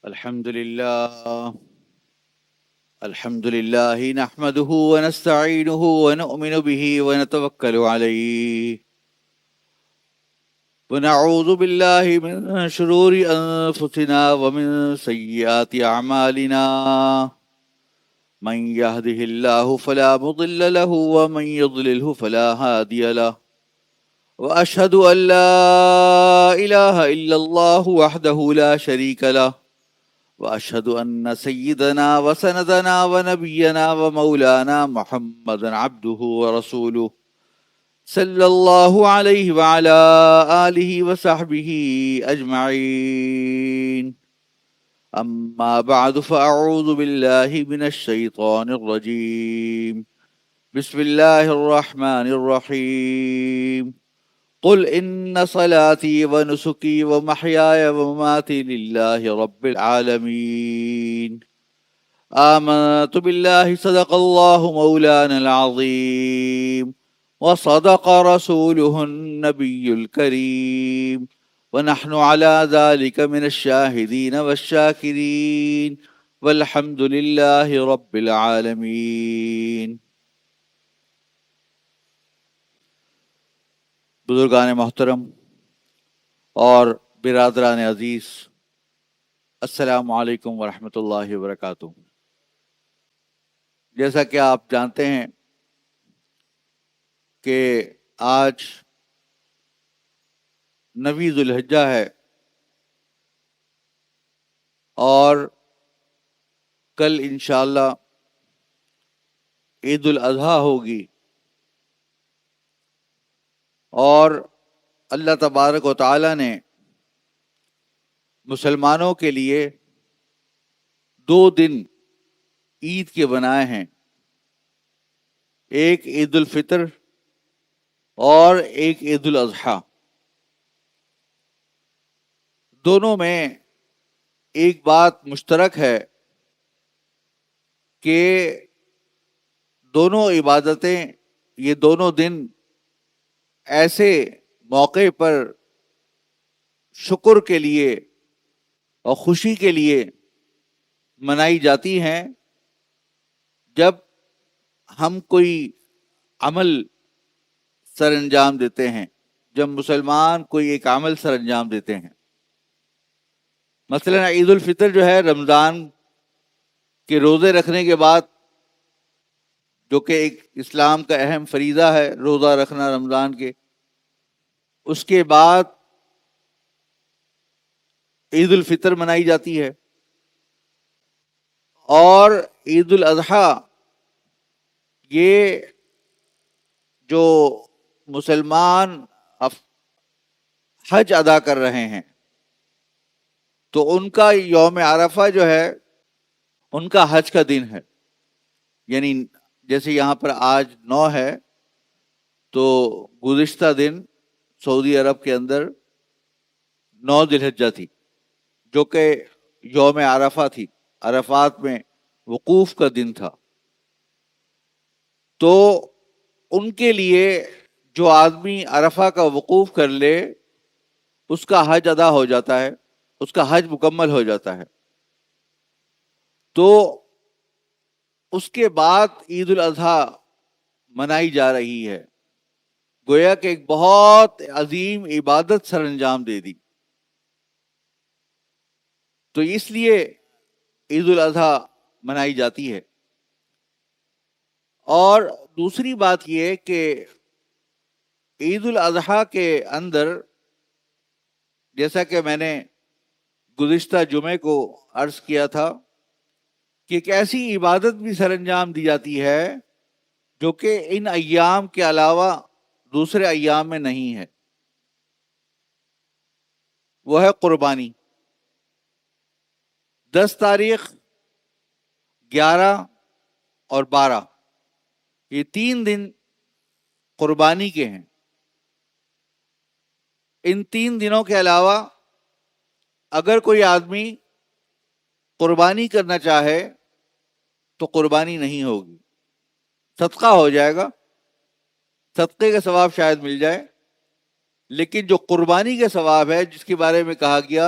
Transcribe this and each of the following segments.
الحمد لله نحمده ونستعينه ونؤمن به ونتوكل عليه ونعوذ بالله من شرور أنفسنا ومن سيئات أعمالنا من يهده الله فلا مضل له ومن يضلله فلا هادي له وأشهد أن لا إله إلا الله وحده لا شريك له وأشهد أن سيدنا وسندنا ونبينا ومولانا محمدا عبده ورسوله صلى الله عليه وعلى آله وصحبه أجمعين. أما بعد فأعوذ بالله من الشيطان الرجيم. بسم الله الرحمن الرحيم. قل إن صلاتي ونسكي ومحياي ومماتي لله رب العالمين. آمنت بالله صدق الله مولانا العظيم وصدق رسوله النبي الكريم ونحن على ذلك من الشاهدين والشاكرين والحمد لله رب العالمين. بزرگان محترم اور برادران عزیز، السلام علیکم ورحمۃ اللہ وبرکاتہ. جیسا کہ آپ جانتے ہیں کہ آج 9 ذو الحجہ ہے اور کل انشاءاللہ عید الاضحیٰ ہوگی، اور اللہ تبارک و تعالی نے مسلمانوں کے لیے 2 دن عید کے بنائے ہیں، ایک عید الفطر اور ایک عید الاضحیٰ. دونوں میں ایک بات مشترک ہے کہ دونوں عبادتیں، یہ دونوں دن ایسے موقع پر شکر کے لیے اور خوشی کے لیے منائی جاتی ہیں جب ہم کوئی عمل سر انجام دیتے ہیں، جب مسلمان کوئی ایک عمل سر انجام دیتے ہیں. مثلا عید الفطر جو ہے رمضان کے روزے رکھنے کے بعد، جو کہ ایک اسلام کا اہم فریضہ ہے روزہ رکھنا رمضان کے، اس کے بعد عید الفطر منائی جاتی ہے. اور عید الاضحیٰ یہ جو مسلمان حج ادا کر رہے ہیں تو ان کا یوم عرفہ جو ہے ان کا حج کا دن ہے. یعنی جیسے یہاں پر آج 9 ہے تو گزشتہ دن سعودی عرب کے اندر 9 ذی الحجہ تھی، جو کہ یوم عرفہ تھی، عرفات میں وقوف کا دن تھا. تو ان کے لیے جو آدمی عرفہ کا وقوف کر لے اس کا حج ادا ہو جاتا ہے، اس کا حج مکمل ہو جاتا ہے. تو اس کے بعد عید الاضحیٰ منائی جا رہی ہے، گویا کہ ایک بہت عظیم عبادت سر انجام دے دی. تو اس لیے عید الاضحیٰ منائی جاتی ہے. اور دوسری بات یہ کہ عید الاضحیٰ کے اندر، جیسا کہ میں نے گزشتہ جمعے کو عرض کیا تھا کہ ایک ایسی عبادت بھی سر انجام دی جاتی ہے جو کہ ان ایام کے علاوہ دوسرے ایام میں نہیں ہے. وہ ہے قربانی. 10 تاریخ، 11 اور 12 یہ 3 دن قربانی کے ہیں. ان 3 دنوں کے علاوہ اگر کوئی آدمی قربانی کرنا چاہے تو قربانی نہیں ہوگی، صدقہ ہو جائے گا، صدقے کا ثواب شاید مل جائے، لیکن جو قربانی کا ثواب ہے جس کے بارے میں کہا گیا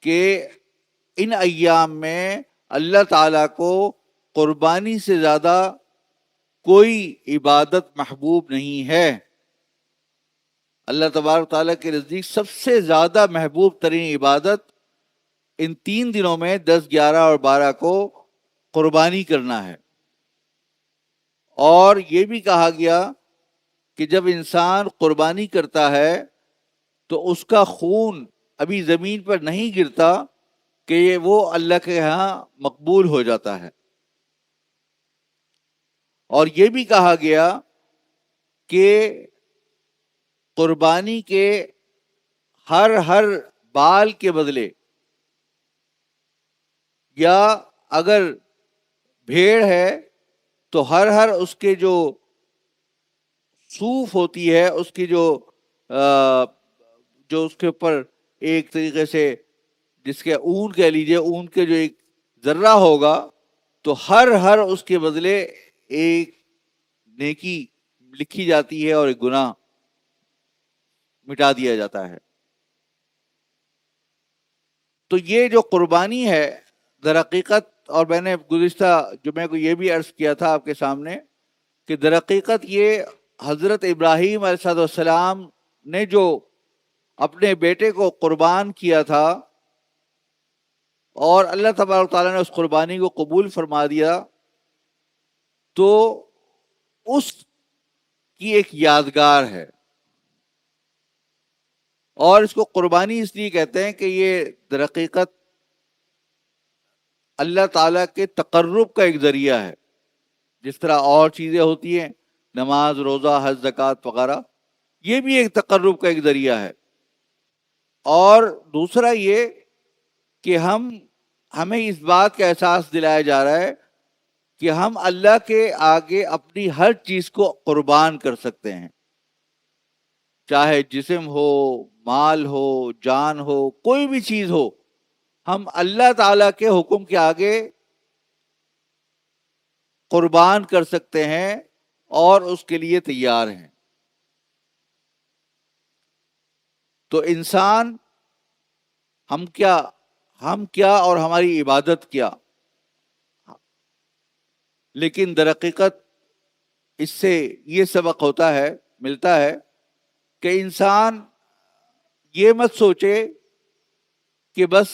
کہ ان ایام میں اللہ تعالیٰ کو قربانی سے زیادہ کوئی عبادت محبوب نہیں ہے. اللہ تبارک تعالیٰ کے نزدیک سب سے زیادہ محبوب ترین عبادت ان 3 دنوں میں 10, 11 اور 12 کو قربانی کرنا ہے. اور یہ بھی کہا گیا کہ جب انسان قربانی کرتا ہے تو اس کا خون ابھی زمین پر نہیں گرتا کہ وہ اللہ کے ہاں مقبول ہو جاتا ہے. اور یہ بھی کہا گیا کہ قربانی کے ہر بال کے بدلے، یا اگر بھیڑ ہے تو ہر اس کے جو صوف ہوتی ہے، اس کی جو اس کے اوپر ایک طریقے سے جس کے اون کہہ لیجئے، اون کے جو ایک ذرہ ہوگا، تو ہر اس کے بدلے ایک نیکی لکھی جاتی ہے اور ایک گناہ مٹا دیا جاتا ہے. تو یہ جو قربانی ہے در حقیقت، اور میں نے گزشتہ جمعے کو یہ بھی عرض کیا تھا آپ کے سامنے کہ در حقیقت یہ حضرت ابراہیم علیہ السلام نے جو اپنے بیٹے کو قربان کیا تھا اور اللہ تبارک تعالیٰ نے اس قربانی کو قبول فرما دیا، تو اس کی ایک یادگار ہے. اور اس کو قربانی اس لیے کہتے ہیں کہ یہ در حقیقت اللہ تعالیٰ کے تقرب کا ایک ذریعہ ہے. جس طرح اور چیزیں ہوتی ہیں، نماز، روزہ، حج، زکوٰۃ وغیرہ، یہ بھی ایک تقرب کا ایک ذریعہ ہے. اور دوسرا یہ کہ ہمیں اس بات کا احساس دلایا جا رہا ہے کہ ہم اللہ کے آگے اپنی ہر چیز کو قربان کر سکتے ہیں، چاہے جسم ہو، مال ہو، جان ہو، کوئی بھی چیز ہو، ہم اللہ تعالیٰ کے حکم کے آگے قربان کر سکتے ہیں اور اس کے لیے تیار ہیں. تو انسان، ہم کیا اور ہماری عبادت کیا، لیکن در حقیقت اس سے یہ سبق ملتا ہے کہ انسان یہ مت سوچے کہ بس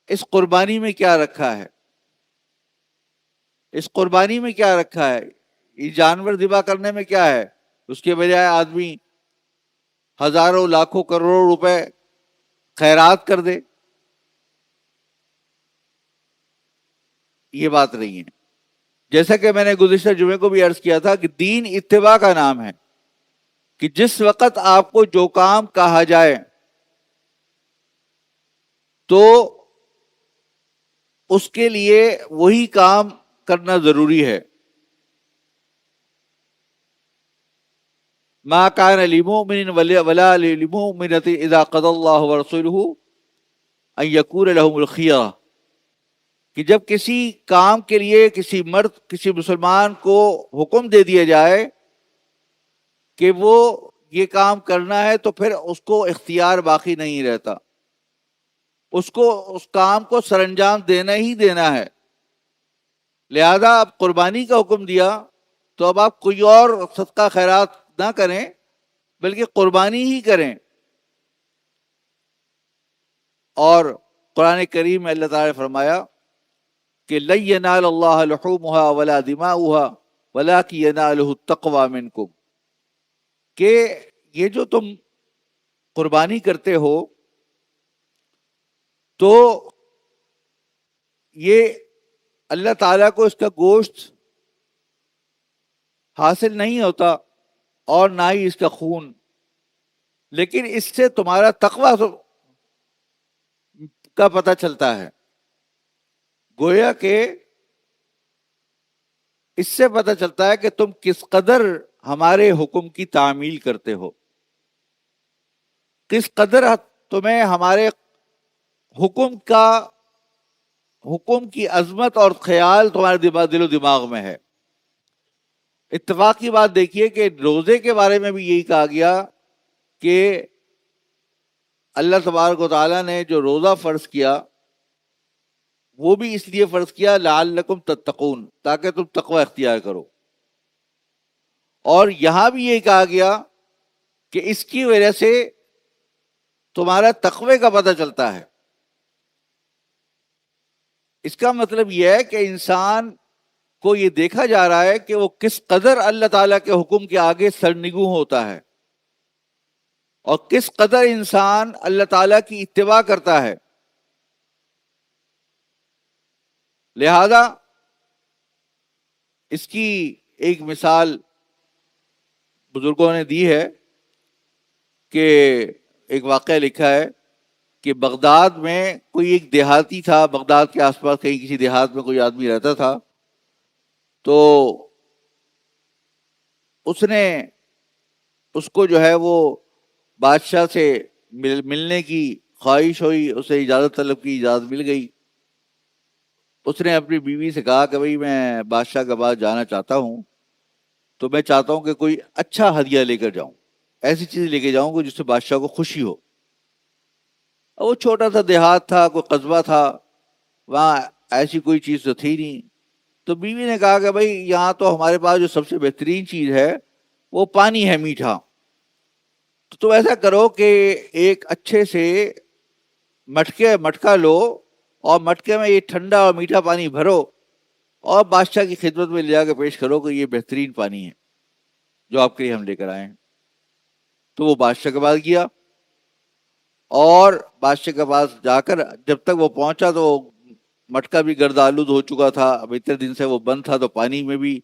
اس قربانی میں کیا رکھا ہے، اس قربانی میں کیا رکھا ہے، یہ جانور ذبح کرنے میں کیا ہے. اس کے بجائے آدمی ہزاروں، لاکھوں، کروڑوں روپے خیرات کر دے. یہ بات نہیں ہے. جیسا کہ میں نے گزشتہ جمعے کو بھی عرض کیا تھا کہ دین اتباع کا نام ہے، کہ جس وقت آپ کو جو کام کہا جائے تو اس کے لیے وہی کام کرنا ضروری ہے. ما کان لمؤمن ولا لمؤمنۃ اذا قضى الله ورسوله ان يكون لهم الخيرة، کہ جب کسی کام کے لیے کسی مرد، کسی مسلمان کو حکم دے دیا جائے کہ وہ یہ کام کرنا ہے، تو پھر اس کو اختیار باقی نہیں رہتا، اس کو اس کام کو سر انجام دینا ہی دینا ہے. لہذا اب قربانی کا حکم دیا تو اب آپ کوئی اور صدقہ خیرات نہ کریں بلکہ قربانی ہی کریں. اور قرآن کریم میں اللہ تعالیٰ نے فرمایا کہ لن ینال اللہ لحومها ولا دماؤها ولکن ینالہ التقوی منکم، کہ یہ جو تم قربانی کرتے ہو تو یہ اللہ تعالیٰ کو اس کا گوشت حاصل نہیں ہوتا اور نہ ہی اس کا خون، لیکن اس سے تمہارا تقوی کا پتہ چلتا ہے. گویا کہ اس سے پتہ چلتا ہے کہ تم کس قدر ہمارے حکم کی تعمیل کرتے ہو، کس قدر تمہیں ہمارے حکم کی عظمت اور خیال تمہارے دل و دماغ میں ہے. اتفاق کی بات دیکھیے کہ روزے کے بارے میں بھی یہی کہا گیا کہ اللہ تبارک و تعالیٰ نے جو روزہ فرض کیا وہ بھی اس لیے فرض کیا لعلکم تتقون، تاکہ تم تقوی اختیار کرو. اور یہاں بھی یہ کہا گیا کہ اس کی وجہ سے تمہارا تقوی کا پتہ چلتا ہے. اس کا مطلب یہ ہے کہ انسان کو یہ دیکھا جا رہا ہے کہ وہ کس قدر اللہ تعالیٰ کے حکم کے آگے سرنگوں ہوتا ہے، اور کس قدر انسان اللہ تعالیٰ کی اتباع کرتا ہے. لہذا اس کی ایک مثال بزرگوں نے دی ہے کہ ایک واقعہ لکھا ہے کہ بغداد میں کوئی ایک دیہاتی تھا، بغداد کے آس پاس کہیں کسی دیہات میں کوئی آدمی رہتا تھا. تو اس کو جو ہے وہ بادشاہ سے ملنے کی خواہش ہوئی، اسے اجازت طلب کی، اجازت مل گئی. اس نے اپنی بیوی سے کہا کہ بھئی میں بادشاہ کے پاس جانا چاہتا ہوں، تو میں چاہتا ہوں کہ کوئی اچھا ہدیہ لے کر جاؤں، ایسی چیز لے کے جاؤں کہ جس سے بادشاہ کو خوشی ہو. وہ چھوٹا سا دیہات تھا، کوئی قصبہ تھا، وہاں ایسی کوئی چیز تو تھی نہیں. تو بیوی نے کہا کہ بھئی یہاں تو ہمارے پاس جو سب سے بہترین چیز ہے وہ پانی ہے میٹھا. تو تم ایسا کرو کہ ایک اچھے سے مٹکا لو، اور مٹکے میں یہ ٹھنڈا اور میٹھا پانی بھرو، اور بادشاہ کی خدمت میں لے جا کے پیش کرو کہ یہ بہترین پانی ہے جو آپ کے لیے ہم لے کر آئے ہیں. تو وہ بادشاہ کے پاس گیا، اور بادشاہ کے پاس جا کر جب تک وہ پہنچا تو مٹکا بھی گرد آلود ہو چکا تھا. اب اتنے دن سے وہ بند تھا تو پانی میں بھی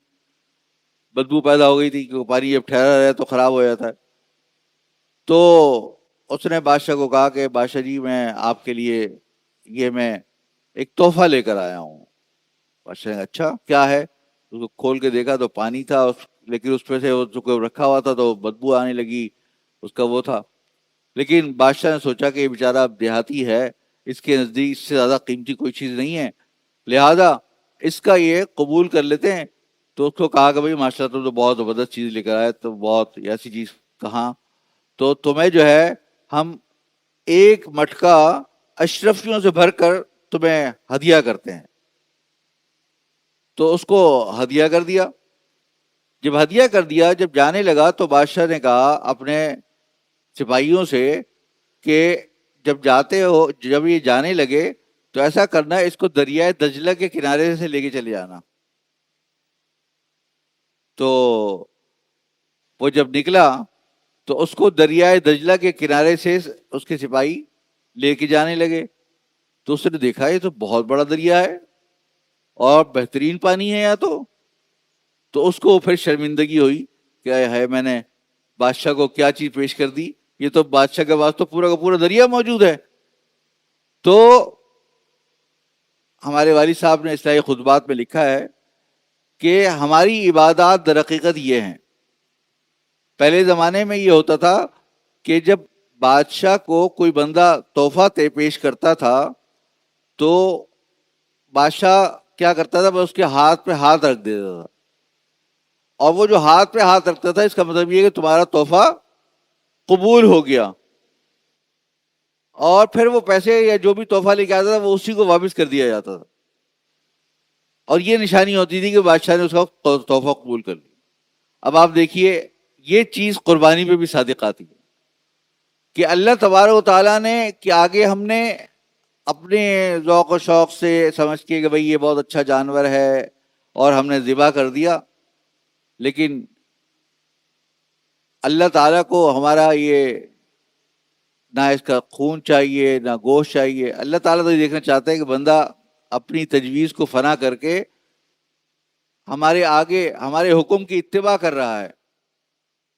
بدبو پیدا ہو گئی تھی، کہ پانی جب ٹھہرا رہے تو خراب ہو جاتا ہے. تو اس نے بادشاہ کو کہا کہ بادشاہ جی میں آپ کے لیے یہ میں ایک تحفہ لے کر آیا ہوں. بادشاہ نے اچھا کیا ہے؟ اس کو کھول کے دیکھا تو پانی تھا، لیکن اس پہ سے وہ جو رکھا ہوا تھا تو بدبو آنے لگی، اس کا وہ تھا. لیکن بادشاہ نے سوچا کہ یہ بیچارہ دیہاتی ہے، اس کے نزدیک اس سے زیادہ قیمتی کوئی چیز نہیں ہے، لہذا اس کا یہ قبول کر لیتے ہیں. تو اس کو کہا کہ بھائی ماشاء اللہ تم تو بہت زبردست چیز لے کر آئے، تو بہت ایسی چیز کہاں، تو تمہیں جو ہے ہم ایک مٹکا اشرفیوں سے بھر کر تمہیں ہدیہ کرتے ہیں. تو اس کو ہدیہ کر دیا. جب ہدیہ کر دیا، جب جانے لگا تو بادشاہ نے کہا اپنے سپاہیوں سے کہ جب یہ جانے لگے تو ایسا کرنا اس کو دریائے دجلہ کے کنارے سے لے کے چلے جانا. تو وہ جب نکلا تو اس کو دریائے دجلہ کے کنارے سے اس کے سپاہی لے کے جانے لگے. تو اس نے دیکھا یہ تو بہت بڑا دریا ہے اور بہترین پانی ہے یہاں. تو اس کو پھر شرمندگی ہوئی کہ ہے میں نے بادشاہ کو کیا چیز پیش کر دی، یہ تو بادشاہ کے پاس تو پورا کا پورا دریا موجود ہے. تو ہمارے والد صاحب نے اصلاحی خطبات میں لکھا ہے کہ ہماری عبادات در حقیقت یہ ہیں. پہلے زمانے میں یہ ہوتا تھا کہ جب بادشاہ کو کوئی بندہ تحفہ پیش کرتا تھا تو بادشاہ کیا کرتا تھا، بس اس کے ہاتھ پہ ہاتھ رکھ دیتا تھا، اور وہ جو ہاتھ پہ ہاتھ رکھتا تھا اس کا مطلب یہ کہ تمہارا تحفہ قبول ہو گیا. اور پھر وہ پیسے یا جو بھی تحفہ لے کے آتا تھا وہ اسی کو واپس کر دیا جاتا تھا، اور یہ نشانی ہوتی تھی کہ بادشاہ نے اس کا تحفہ قبول کر لیا. اب آپ دیکھیے یہ چیز قربانی پہ بھی صادق آتی ہے کہ اللہ تبارک و تعالیٰ نے کہ آگے ہم نے اپنے ذوق و شوق سے سمجھ کے کہ بھئی یہ بہت اچھا جانور ہے اور ہم نے ذبح کر دیا، لیکن اللہ تعالیٰ کو ہمارا یہ نہ اس کا خون چاہیے نہ گوشت چاہیے. اللہ تعالیٰ تو یہ دیکھنا چاہتا ہے کہ بندہ اپنی تجویز کو فنا کر کے ہمارے آگے ہمارے حکم کی اتباع کر رہا ہے.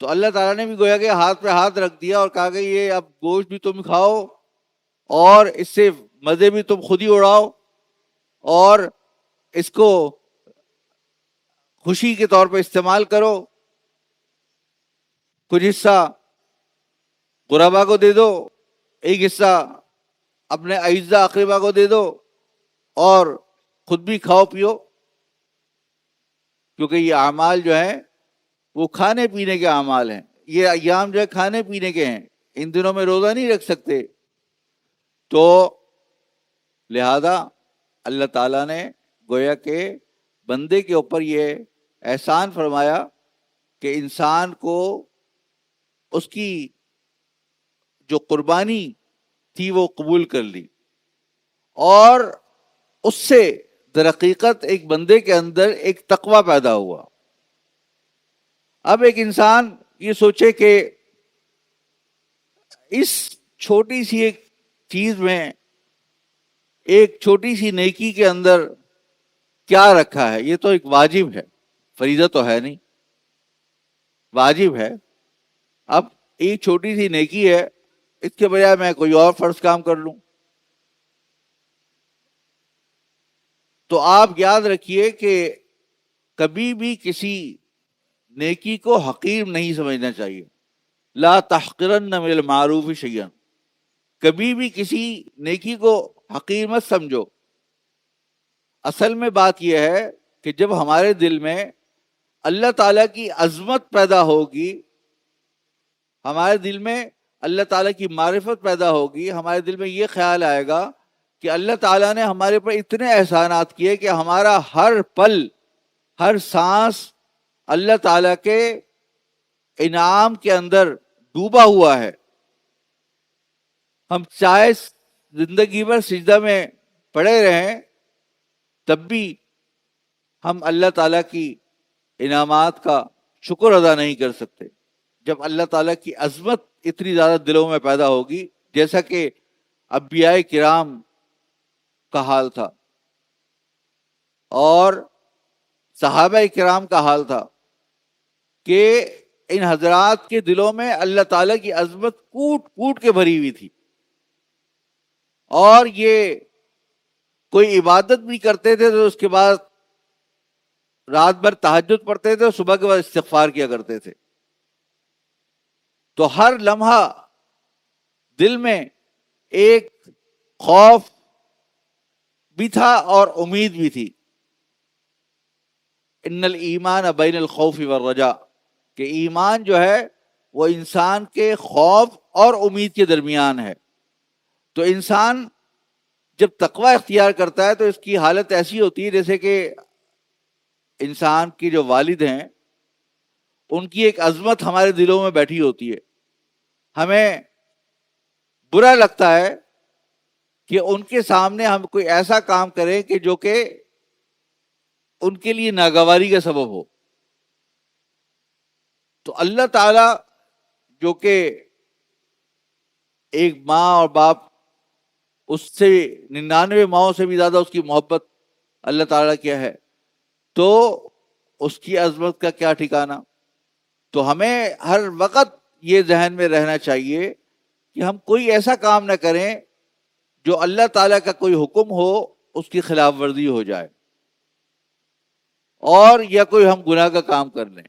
تو اللہ تعالیٰ نے بھی گویا کہ ہاتھ پہ ہاتھ رکھ دیا اور کہا کہ یہ اب گوشت بھی تم کھاؤ اور اس سے مزے بھی تم خود ہی اڑاؤ، اور اس کو خوشی کے طور پہ استعمال کرو. کچھ حصہ غربا کو دے دو، ایک حصہ اپنے اعزا اقربا کو دے دو، اور خود بھی کھاؤ پیو، کیونکہ یہ اعمال جو ہیں وہ کھانے پینے کے اعمال ہیں. یہ ایام جو ہے کھانے پینے کے ہیں، ان دنوں میں روزہ نہیں رکھ سکتے. تو لہذا اللہ تعالیٰ نے گویا کہ بندے کے اوپر یہ احسان فرمایا کہ انسان کو اس کی جو قربانی تھی وہ قبول کر لی، اور اس سے در حقیقت ایک بندے کے اندر ایک تقوی پیدا ہوا۔ اب ایک انسان یہ سوچے کہ اس چھوٹی سی ایک چیز میں، ایک چھوٹی سی نیکی کے اندر کیا رکھا ہے، یہ تو ایک واجب ہے، فریضہ تو ہے نہیں، واجب ہے۔ اب ایک چھوٹی سی نیکی ہے، اس کے بجائے میں کوئی اور فرض کام کر لوں۔ تو آپ یاد رکھیے کہ کبھی بھی کسی نیکی کو حقیر نہیں سمجھنا چاہیے۔ لا تحقرن من المعروف شیئا، کبھی بھی کسی نیکی کو حقیر مت سمجھو۔ اصل میں بات یہ ہے کہ جب ہمارے دل میں اللہ تعالیٰ کی عظمت پیدا ہوگی، ہمارے دل میں اللہ تعالیٰ کی معرفت پیدا ہوگی، ہمارے دل میں یہ خیال آئے گا کہ اللہ تعالیٰ نے ہمارے اوپر اتنے احسانات کیے کہ ہمارا ہر پل، ہر سانس اللہ تعالیٰ کے انعام کے اندر ڈوبا ہوا ہے۔ ہم چاہے زندگی بھر سجدہ میں پڑے رہیں، تب بھی ہم اللہ تعالیٰ کی انعامات کا شکر ادا نہیں کر سکتے۔ جب اللہ تعالیٰ کی عظمت اتنی زیادہ دلوں میں پیدا ہوگی، جیسا کہ انبیاء کرام کا حال تھا اور صحابہ کرام کا حال تھا، کہ ان حضرات کے دلوں میں اللہ تعالیٰ کی عظمت کوٹ کوٹ کے بھری ہوئی تھی، اور یہ کوئی عبادت بھی کرتے تھے تو اس کے بعد رات بھر تہجد پڑھتے تھے اور صبح کے بعد استغفار کیا کرتے تھے۔ تو ہر لمحہ دل میں ایک خوف بھی تھا اور امید بھی تھی۔ ان الایمان بین الخوف والرجاء، کہ ایمان جو ہے وہ انسان کے خوف اور امید کے درمیان ہے۔ تو انسان جب تقوی اختیار کرتا ہے تو اس کی حالت ایسی ہوتی ہے جیسے کہ انسان کی جو والد ہیں ان کی ایک عظمت ہمارے دلوں میں بیٹھی ہوتی ہے۔ ہمیں برا لگتا ہے کہ ان کے سامنے ہم کوئی ایسا کام کریں کہ جو کہ ان کے لیے ناگواری کا سبب ہو۔ تو اللہ تعالی جو کہ ایک ماں اور باپ، اس سے 99 ماؤں سے بھی زیادہ اس کی محبت اللہ تعالیٰ کیا ہے، تو اس کی عظمت کا کیا ٹھکانہ۔ تو ہمیں ہر وقت یہ ذہن میں رہنا چاہیے کہ ہم کوئی ایسا کام نہ کریں جو اللہ تعالیٰ کا کوئی حکم ہو اس کی خلاف ورزی ہو جائے، اور یا کوئی ہم گناہ کا کام کر لیں،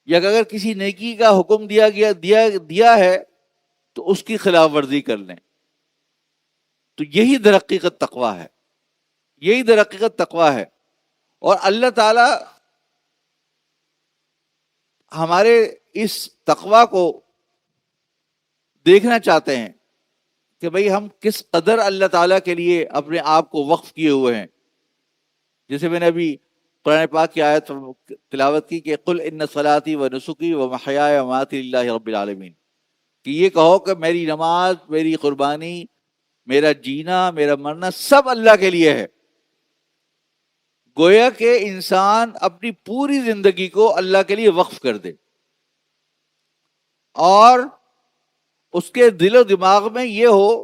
یا اگر کسی نیکی کا حکم دیا ہے تو اس کی خلاف ورزی کر لیں۔ تو یہی در حقیقت تقویٰ ہے، یہی در حقیقت تقویٰ ہے۔ اور اللہ تعالی ہمارے اس تقویٰ کو دیکھنا چاہتے ہیں کہ بھئی ہم کس قدر اللہ تعالیٰ کے لیے اپنے آپ کو وقف کیے ہوئے ہیں۔ جیسے میں نے ابھی قرآن پاک کی آیت تلاوت کی کہ قل ان صلاتی و نسکی و محیای و مماتی للہ رب العالمین، کہ یہ کہو کہ میری نماز، میری قربانی، میرا جینا، میرا مرنا سب اللہ کے لیے ہے۔ گویا کہ انسان اپنی پوری زندگی کو اللہ کے لیے وقف کر دے، اور اس کے دل و دماغ میں یہ ہو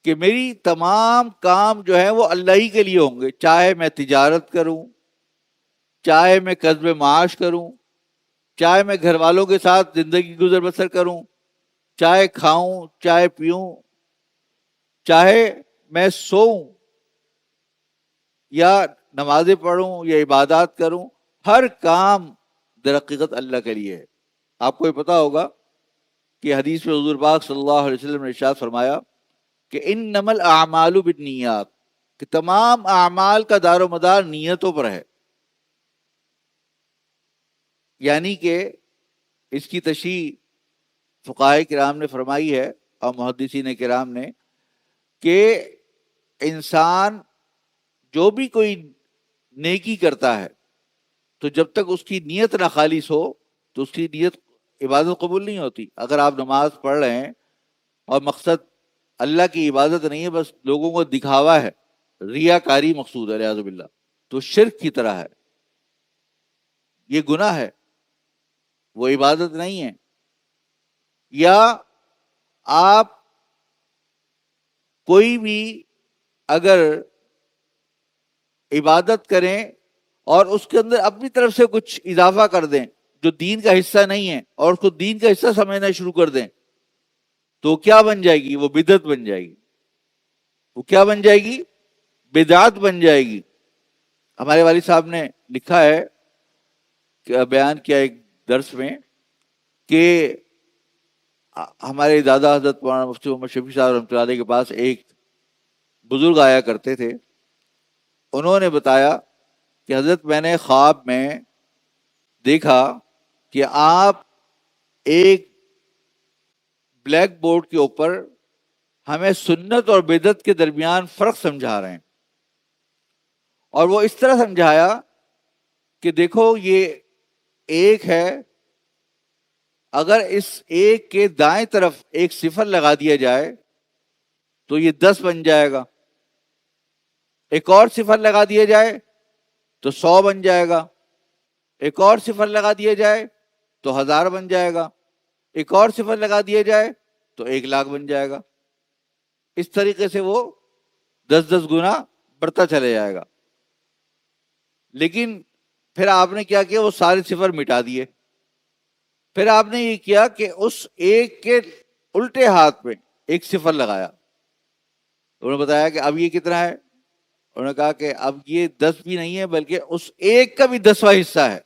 کہ میری تمام کام جو ہیں وہ اللہ ہی کے لیے ہوں گے، چاہے میں تجارت کروں، چاہے میں کسب معاش کروں، چاہے میں گھر والوں کے ساتھ زندگی گزر بسر کروں، چاہے کھاؤں، چاہے پیوں، چاہے میں سوؤں یا نمازیں پڑھوں یا عبادات کروں، ہر کام در حقیقت اللہ کے لیے ہے۔ آپ کو یہ پتا ہوگا کہ حدیث میں حضور پاک صلی اللہ علیہ وسلم نے ارشاد فرمایا کہ انما الاعمال بالنیات، کہ تمام اعمال کا دار و مدار نیتوں پر ہے۔ یعنی کہ اس کی تشریح فقہاء کرام نے فرمائی ہے اور محدثین کرام نے کہ انسان جو بھی کوئی نیکی کرتا ہے تو جب تک اس کی نیت نہ خالص ہو تو اس کی نیت عبادت قبول نہیں ہوتی. اگر آپ نماز پڑھ رہے ہیں اور مقصد اللہ کی عبادت نہیں ہے، بس لوگوں کو دکھاوا ہے، ریاکاری مقصود ہے، الیاذ باللہ، تو شرک کی طرح ہے، یہ گناہ ہے، وہ عبادت نہیں ہے. یا آپ کوئی بھی اگر عبادت کریں اور اس کے اندر اپنی طرف سے کچھ اضافہ کر دیں جو دین کا حصہ نہیں ہے اور اس کو دین کا حصہ سمجھنا شروع کر دیں، تو کیا بن جائے گی؟ وہ بدعت بن جائے گی. وہ کیا بن جائے گی؟ بدعت بن جائے گی. ہمارے والد صاحب نے لکھا ہے کہ بیان کیا ایک درس میں کہ ہمارے دادا حضرت مولانا مفتی محمد شفیع صاحب رحمۃ اللہ علیہ کے پاس ایک بزرگ آیا کرتے تھے. انہوں نے بتایا کہ حضرت میں نے خواب میں دیکھا کہ آپ ایک بلیک بورڈ کے اوپر ہمیں سنت اور بدعت کے درمیان فرق سمجھا رہے ہیں، اور وہ اس طرح سمجھایا کہ دیکھو یہ ایک ہے، اگر اس ایک کے دائیں طرف ایک صفر لگا دیا جائے تو یہ 10 بن جائے گا، ایک اور صفر لگا دیا جائے تو 100 بن جائے گا، ایک اور صفر لگا دیا جائے تو 1000 بن جائے گا، ایک اور صفر لگا دیا جائے تو 1,00,000 بن جائے گا. اس طریقے سے وہ 10 گنا بڑھتا چلے جائے گا. لیکن پھر آپ نے کیا کیا؟ وہ سارے صفر مٹا دیے. پھر آپ نے یہ کیا کہ اس ایک کے الٹے ہاتھ میں ایک صفر لگایا. انہوں نے بتایا کہ اب یہ کتنا ہے؟ انہوں نے کہا کہ اب یہ 10 بھی نہیں ہے بلکہ اس ایک کا بھی 10واں حصہ ہے.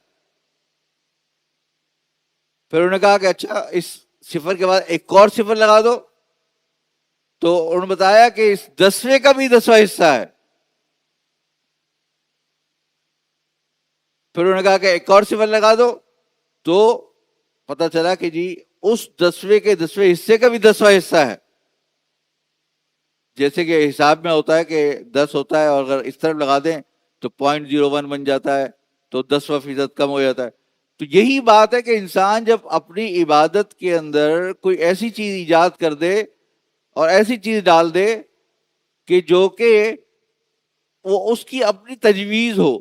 پھر انہوں نے کہا کہ اچھا اس صفر کے بعد ایک اور صفر لگا دو، تو انہوں نے بتایا کہ اس 10ویں کا بھی 10واں حصہ ہے. پھر انہوں نے کہا کہ ایک اور صفر لگا دو، تو پتہ چلا کہ جی اس 10ویں کے 10ویں حصے کا بھی 10واں حصہ ہے. جیسے کہ حساب میں ہوتا ہے کہ 10 ہوتا ہے اور اگر اس طرف لگا دیں تو 0.01 بن جاتا ہے، تو 10% کم ہو جاتا ہے. تو یہی بات ہے کہ انسان جب اپنی عبادت کے اندر کوئی ایسی چیز ایجاد کر دے اور ایسی چیز ڈال دے کہ جو کہ وہ اس کی اپنی تجویز ہو،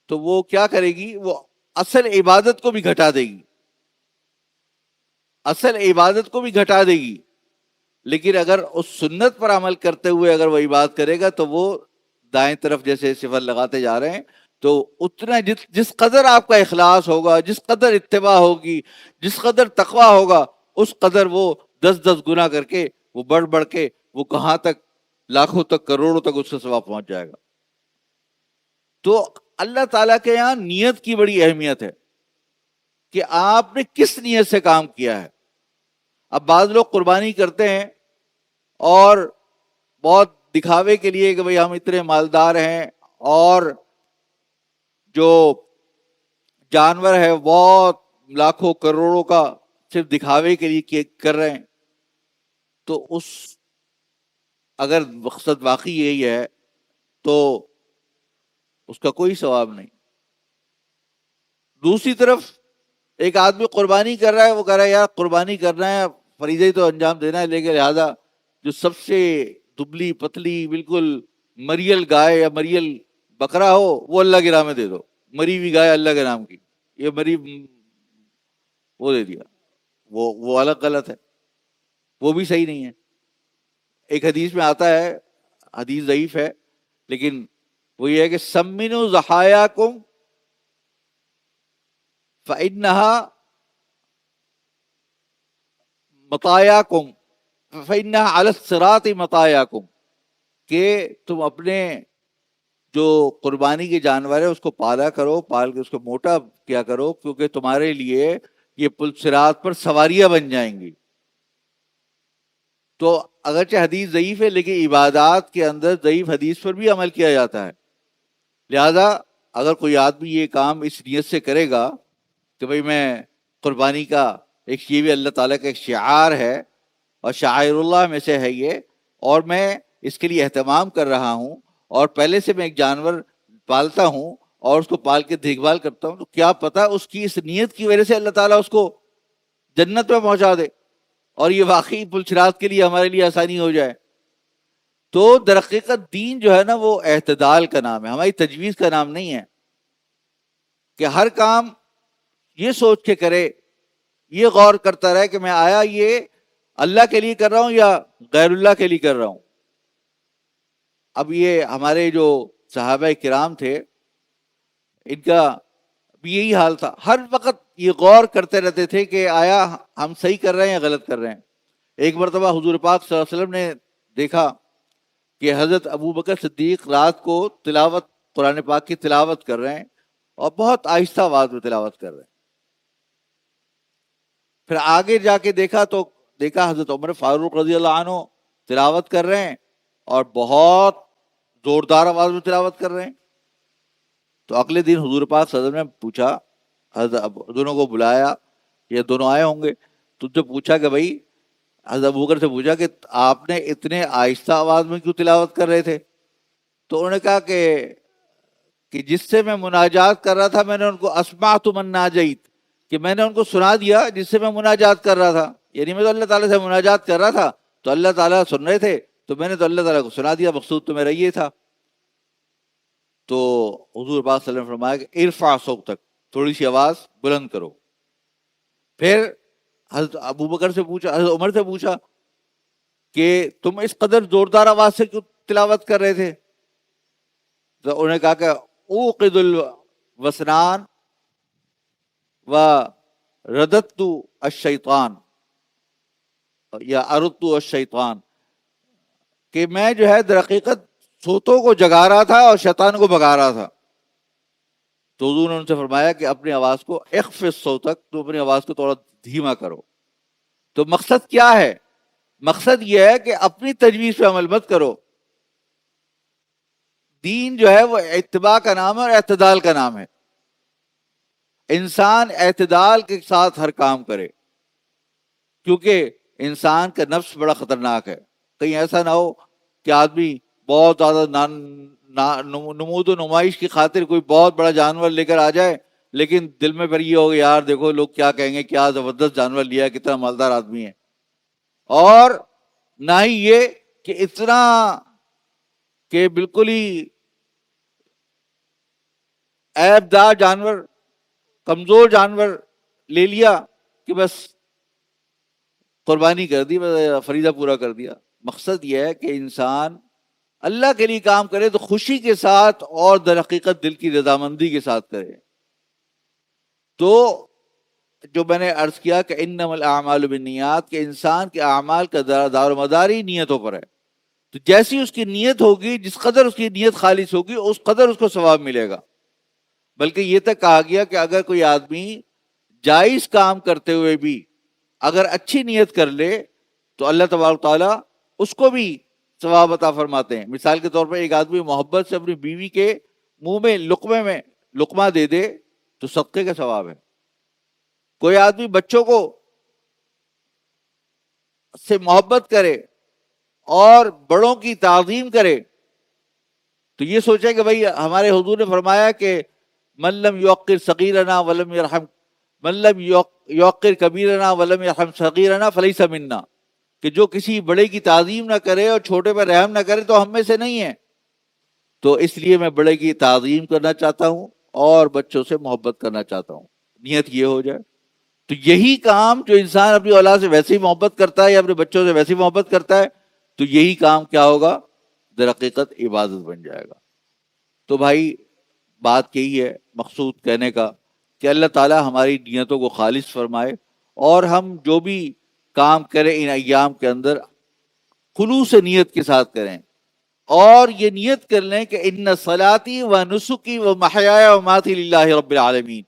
تو وہ کیا کرے گی؟ وہ اصل عبادت کو بھی گھٹا دے گی، اصل عبادت کو بھی گھٹا دے گی. لیکن اگر اس سنت پر عمل کرتے ہوئے اگر وہ عبادت کرے گا تو وہ دائیں طرف جیسے صفر لگاتے جا رہے ہیں، تو اتنا جس قدر آپ کا اخلاص ہوگا، جس قدر اتباع ہوگی، جس قدر تقوی ہوگا، اس قدر وہ 10 گنا کر کے وہ بڑھ کے وہ کہاں تک، لاکھوں تک، کروڑوں تک اس کا ثواب پہنچ جائے گا. تو اللہ تعالیٰ کے یہاں نیت کی بڑی اہمیت ہے کہ آپ نے کس نیت سے کام کیا ہے. اب بعض لوگ قربانی کرتے ہیں اور بہت دکھاوے کے لیے کہ بھئی ہم اتنے مالدار ہیں، اور جو جانور ہے بہت لاکھوں کروڑوں کا صرف دکھاوے کے لیے کر رہے ہیں. تو اگر مقصد واقعی یہی ہے تو اس کا کوئی ثواب نہیں. دوسری طرف ایک آدمی قربانی کر رہا ہے، وہ کہہ رہا ہے یار قربانی کرنا ہے، فریضہ ہی تو انجام دینا ہے، لیکن لہذا جو سب سے دبلی پتلی بالکل مریل گائے یا مریل بکرا ہو وہ اللہ کے راہ میں دے دو. مری ہوئی گائے اللہ کے نام کی، یہ مری وہ دے دیا، وہ الگ غلط ہے، وہ بھی صحیح نہیں ہے. ایک حدیث میں آتا ہے، حدیث ضعیف ہے لیکن وہ یہ ہے کہ سمنوا ضحایاکم فإنها مطایاکم فإنها علی الصراط مطایاکم، کہ تم اپنے جو قربانی کے جانور ہے اس کو پال کے اس کو موٹا کیا کرو، کیونکہ تمہارے لیے یہ پل صراط پر سواریاں بن جائیں گی. تو اگرچہ حدیث ضعیف ہے لیکن عبادات کے اندر ضعیف حدیث پر بھی عمل کیا جاتا ہے. لہذا اگر کوئی آدمی یہ کام اس نیت سے کرے گا کہ بھئی میں قربانی کا ایک، یہ بھی اللہ تعالیٰ کا ایک شعار ہے اور شعائر اللہ میں سے ہے یہ، اور میں اس کے لیے اہتمام کر رہا ہوں اور پہلے سے میں ایک جانور پالتا ہوں اور اس کو پال کے دیکھ بھال کرتا ہوں، تو کیا پتا اس کی اس نیت کی وجہ سے اللہ تعالیٰ اس کو جنت میں پہنچا دے اور یہ واقعی پلچرات کے لیے ہمارے لیے آسانی ہو جائے۔ تو در حقیقت دین جو ہے نا وہ اعتدال کا نام ہے، ہماری تجویز کا نام نہیں ہے کہ ہر کام یہ سوچ کے کرے، یہ غور کرتا رہے کہ میں آیا یہ اللہ کے لیے کر رہا ہوں یا غیر اللہ کے لیے کر رہا ہوں۔ اب یہ ہمارے جو صحابہ کرام تھے ان کا بھی یہی حال تھا، ہر وقت یہ غور کرتے رہتے تھے کہ آیا ہم صحیح کر رہے ہیں یا غلط کر رہے ہیں۔ ایک مرتبہ حضور پاک صلی اللہ علیہ وسلم نے دیکھا کہ حضرت ابو بکر صدیق رات کو تلاوت قرآن پاک کی تلاوت کر رہے ہیں اور بہت آہستہ آواز میں تلاوت کر رہے ہیں۔ پھر آگے جا کے دیکھا تو دیکھا حضرت عمر فاروق رضی اللہ عنہ تلاوت کر رہے ہیں اور بہت زوردار آواز میں تلاوت کر رہے ہیں۔ تو اگلے دن حضور پاک صلی اللہ علیہ وسلم نے پوچھا، حضرت دونوں کو بلایا، یہ دونوں آئے ہوں گے، تو جو پوچھا کہ بھائی، حضرت ابو بکر سے پوچھا کہ آپ نے اتنے آہستہ آواز میں کیوں تلاوت کر رہے تھے؟ تو انہوں نے کہا کہ جس سے میں مناجات کر رہا تھا میں نے ان کو اسمعت من ناجیت، کہ میں نے ان کو سنا دیا جس سے میں مناجات کر رہا تھا، یعنی میں تو اللہ تعالیٰ سے مناجات کر رہا تھا تو اللہ تعالیٰ سن رہے تھے تو میں نے تو اللہ تعالیٰ کو سنا دیا، مقصود تو میرا یہ تھا۔ تو حضور پاک صلی اللہ علیہ وسلم نے فرمایا کہ ارفع صوتک، تھوڑی سی آواز بلند کرو۔ پھر حضرت ابو بکر سے پوچھا، حضرت عمر سے پوچھا کہ تم اس قدر زوردار آواز سے کیوں تلاوت کر رہے تھے؟ تو انہوں نے کہا کہ اوقد الوسنان و رددت الشیطان یا اردت الشیطان، کہ میں جو ہے در حقیقت سوتوں کو جگا رہا تھا اور شیطان کو بھگا رہا تھا۔ تو حضور نے ان سے فرمایا کہ اپنی آواز کو اخفض صوتک، تو اپنی آواز کو تھوڑا دھیما کرو۔ تو مقصد کیا ہے؟ مقصد یہ ہے کہ اپنی تجویز پہ عمل مت کرو۔ دین جو ہے وہ اتباع کا نام ہے اور اعتدال کا نام ہے۔ انسان اعتدال کے ساتھ ہر کام کرے، کیونکہ انسان کا نفس بڑا خطرناک ہے۔ کہیں ایسا نہ ہو کہ آدمی بہت زیادہ نمود و نمائش کی خاطر کوئی بہت بڑا جانور لے کر آ جائے، لیکن دل میں پھر یہ ہوگا یار دیکھو لوگ کیا کہیں گے، کیا زبردست جانور لیا ہے، کتنا مالدار آدمی ہے۔ اور نہ ہی یہ کہ اتنا کہ بالکل ہی عیب دار جانور، کمزور جانور لے لیا کہ بس قربانی کر دی، بس فریضہ پورا کر دیا۔ مقصد یہ ہے کہ انسان اللہ کے لیے کام کرے تو خوشی کے ساتھ اور در حقیقت دل کی رضامندی کے ساتھ کرے۔ تو جو میں نے عرض کیا کہ انما الاعمال بالنیات، کہ انسان کے اعمال کا دار و مدار ہی نیتوں پر ہے۔ تو جیسی اس کی نیت ہوگی، جس قدر اس کی نیت خالص ہوگی، اس قدر اس کو ثواب ملے گا۔ بلکہ یہ تک کہا گیا کہ اگر کوئی آدمی جائز کام کرتے ہوئے بھی اگر اچھی نیت کر لے تو اللہ تبارک تعالیٰ اس کو بھی ثواب عطا فرماتے ہیں۔ مثال کے طور پر ایک آدمی محبت سے اپنی بیوی کے منہ میں لقمہ دے دے تو صدقے کا ثواب ہے۔ کوئی آدمی بچوں کو سے محبت کرے اور بڑوں کی تعظیم کرے تو یہ سوچے کہ بھائی ہمارے حضور نے فرمایا کہ من لم یوقر صغیرنا ولم یرحم، من لم یوقر کبیرنا ولم یرحم صغیرنا فلیس منا، کہ جو کسی بڑے کی تعظیم نہ کرے اور چھوٹے پر رحم نہ کرے تو ہم میں سے نہیں ہے۔ تو اس لیے میں بڑے کی تعظیم کرنا چاہتا ہوں اور بچوں سے محبت کرنا چاہتا ہوں، نیت یہ ہو جائے۔ تو یہی کام جو انسان اپنی اولاد سے ویسے ہی محبت کرتا ہے یا اپنے بچوں سے ویسے ہی محبت کرتا ہے تو یہی کام کیا ہوگا؟ در حقیقت عبادت بن جائے گا۔ تو بھائی بات یہی ہے، مقصود کہنے کا کہ اللہ تعالیٰ ہماری نیتوں کو خالص فرمائے اور ہم جو بھی کام کریں ان ایام کے اندر خلوص نیت کے ساتھ کریں، اور یہ نیت کر لیں کہ ان صلاتی و نسکی و محیایا و ماتی للہ رب العالمین،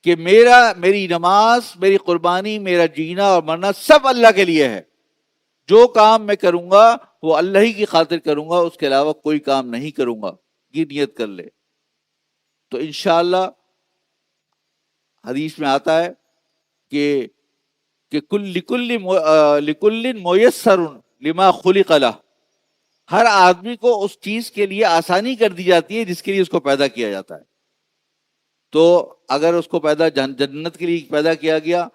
کہ میری نماز، میری قربانی، میرا جینا اور مرنا سب اللہ کے لیے ہے۔ جو کام میں کروں گا وہ اللہ ہی کی خاطر کروں گا، اس کے علاوہ کوئی کام نہیں کروں گا، یہ نیت کر لے۔ تو انشاءاللہ حدیث میں آتا ہے کہ لکل میسر لما خلق لہ، ہر آدمی کو اس چیز کے لیے آسانی کر دی جاتی ہے جس کے لیے اس کو پیدا کیا جاتا ہے. تو اگر اس کو جنت کے لیے پیدا کیا گیا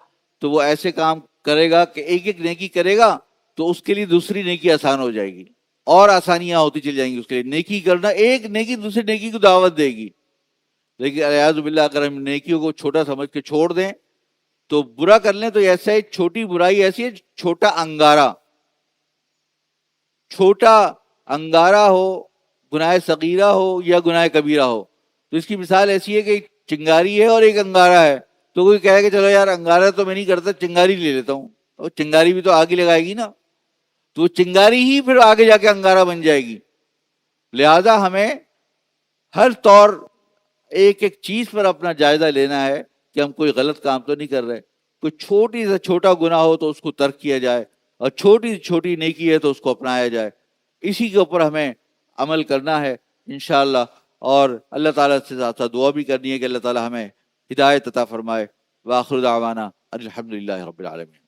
تو وہ ایسے کام کرے گا کہ ایک ایک نیکی کرے گا تو اس کے لیے دوسری نیکی آسان ہو جائے گی اور آسانیاں ہوتی چلی جائیں گی. اس کے لیے نیکی کرنا، ایک نیکی دوسری نیکی کو دعوت دے گی. لیکن اعوذ باللہ اگر ہم نیکیوں کو چھوٹا سمجھ کے چھوڑ دیں تو برا کر لیں تو ایسا ہے، چھوٹی برائی ایسی ہے چھوٹا انگارہ ہو، گناہ صغیرہ ہو یا گناہ کبیرہ ہو. تو اس کی مثال ایسی ہے کہ ایک چنگاری ہے اور ایک انگارہ ہے. تو کوئی کہے کہ چلو یار انگارہ تو میں نہیں کرتا، چنگاری لے لیتا ہوں. اور چنگاری بھی تو آگ ہی لگائے گی نا، تو وہ چنگاری ہی پھر آگے جا کے انگارہ بن جائے گی. لہذا ہمیں ہر طور ایک ایک چیز پر اپنا جائزہ لینا ہے کہ ہم کوئی غلط کام تو نہیں کر رہے. کوئی چھوٹی سے چھوٹا گناہ ہو تو اس کو ترک کیا جائے، اور چھوٹی سے چھوٹی نیکی ہے تو اس کو اپنایا جائے. اسی کے اوپر ہمیں عمل کرنا ہے انشاءاللہ. اور اللہ تعالیٰ سے ساتھ ساتھ دعا بھی کرنی ہے کہ اللہ تعالیٰ ہمیں ہدایت عطا فرمائے. وآخر دعوانا الحمدللہ رب العالمین.